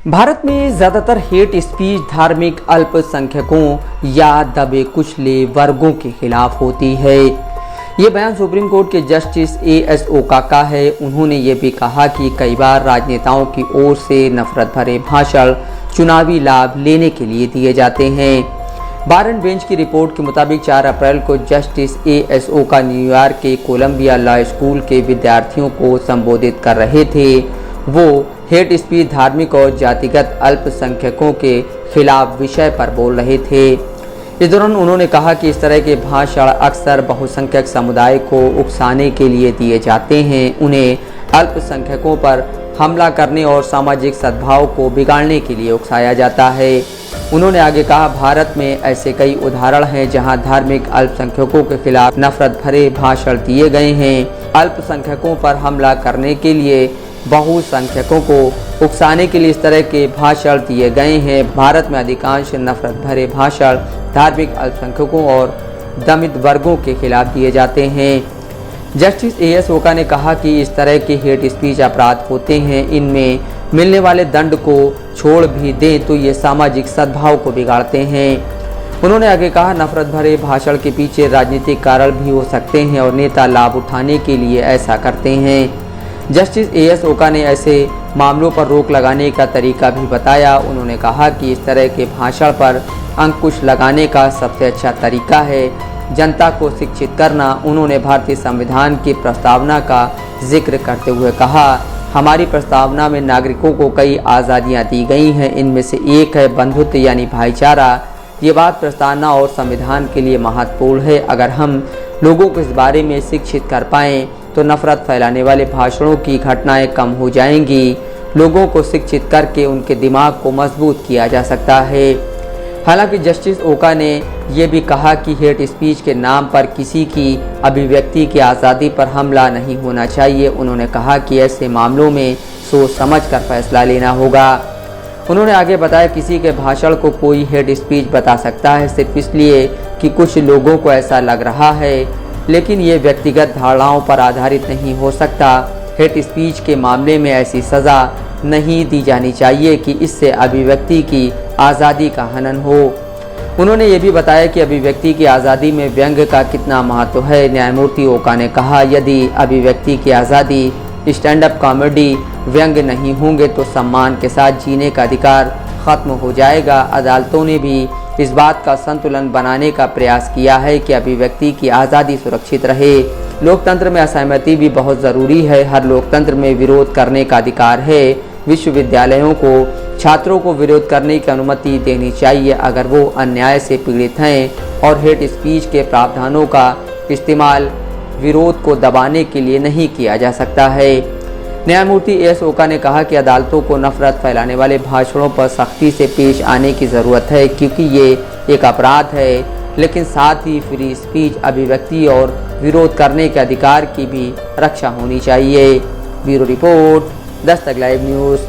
भारत में ज़्यादातर hate speech धार्मिक अल्पसंख्यकों या दबे कुचले वर्गों के खिलाफ होती है। ये बयान सुप्रीम कोर्ट के जस्टिस A.S. ओका का है। उन्होंने ये भी कहा कि कई बार राजनेताओं की ओर से नफरत भरे भाषण चुनावी लाभ लेने के लिए दिए जाते हैं। बार एंड बेंच की रिपोर्ट के मुताबिक 4 अप्रैल को जस्टिस A.S. ओका न्यूयॉर्क के कोलंबिया लॉ स्कूल के विद्यार्थियों को संबोधित कर रहे थे। वो हेट स्पीच धार्मिक और जातिगत अल्पसंख्यकों के खिलाफ विषय पर बोल रहे थे। इस दौरान उन्होंने कहा कि इस तरह के भाषण अक्सर बहुसंख्यक समुदाय को उकसाने के लिए दिए जाते हैं। उन्हें अल्पसंख्यकों पर हमला करने और सामाजिक सद्भाव को बिगाड़ने के लिए उकसाया जाता है। उन्होंने आगे कहा, भारत में ऐसे कई उदाहरण हैं जहां धार्मिक अल्पसंख्यकों के खिलाफ नफरत भरे भाषण दिए गए हैं। अल्पसंख्यकों पर हमला करने के लिए बहुसंख्यकों को उकसाने के लिए इस तरह के भाषण दिए गए हैं। भारत में अधिकांश नफरत भरे भाषण धार्मिक अल्पसंख्यकों और दमित वर्गों के खिलाफ दिए जाते हैं। Justice A.S. ओका ने कहा कि इस तरह के हेट स्पीच अपराध होते हैं। इनमें मिलने वाले दंड को छोड़ भी दें तो ये सामाजिक सद्भाव को बिगाड़ते हैं। उन्होंने आगे कहा, नफरत भरे भाषण के पीछे राजनीतिक कारण भी हो सकते हैं और नेता लाभ उठाने के लिए ऐसा करते हैं। Justice A.S. ओका ने ऐसे मामलों पर रोक लगाने का तरीका भी बताया। उन्होंने कहा कि इस तरह के भाषण पर अंकुश लगाने का सबसे अच्छा तरीका है जनता को शिक्षित करना। उन्होंने भारतीय संविधान की प्रस्तावना का जिक्र करते हुए कहा, हमारी प्रस्तावना में नागरिकों को कई आज़ादियाँ दी गई हैं। इनमें से एक है बंधुत्व यानी भाईचारा। ये बात प्रस्तावना और संविधान के लिए महत्वपूर्ण है। अगर हम लोगों को इस बारे में शिक्षित कर पाएँ तो नफरत फैलाने वाले भाषणों की घटनाएं कम हो जाएंगी। लोगों को शिक्षित करके उनके दिमाग को मजबूत किया जा सकता है। हालांकि जस्टिस ओका ने यह भी कहा कि हेट स्पीच के नाम पर किसी की अभिव्यक्ति की आज़ादी पर हमला नहीं होना चाहिए। उन्होंने कहा कि ऐसे मामलों में सोच समझ कर फैसला लेना होगा। उन्होंने आगे बताया, किसी के भाषण को कोई हेट स्पीच बता सकता है सिर्फ इसलिए कि कुछ लोगों को ऐसा लग रहा है, लेकिन ये व्यक्तिगत धारणाओं पर आधारित नहीं हो सकता। हेट स्पीच के मामले में ऐसी सज़ा नहीं दी जानी चाहिए कि इससे अभिव्यक्ति की आज़ादी का हनन हो। उन्होंने ये भी बताया कि अभिव्यक्ति की आज़ादी में व्यंग्य का कितना महत्व है। न्यायमूर्ति ओका ने कहा, यदि अभिव्यक्ति की आज़ादी, स्टैंड अप कॉमेडी, व्यंग्य नहीं होंगे तो सम्मान के साथ जीने का अधिकार खत्म हो जाएगा। अदालतों ने भी इस बात का संतुलन बनाने का प्रयास किया है कि अभिव्यक्ति की आज़ादी सुरक्षित रहे। लोकतंत्र में असहमति भी बहुत ज़रूरी है। हर लोकतंत्र में विरोध करने का अधिकार है। विश्वविद्यालयों को छात्रों को विरोध करने की अनुमति देनी चाहिए अगर वो अन्याय से पीड़ित हैं, और हेट स्पीच के प्रावधानों का इस्तेमाल विरोध को दबाने के लिए नहीं किया जा सकता है। न्यायमूर्ति A.S. ओका ने कहा कि अदालतों को नफरत फैलाने वाले भाषणों पर सख्ती से पेश आने की ज़रूरत है, क्योंकि ये एक अपराध है, लेकिन साथ ही फ्री स्पीच, अभिव्यक्ति और विरोध करने के अधिकार की भी रक्षा होनी चाहिए। Bureau report, Dastak live news.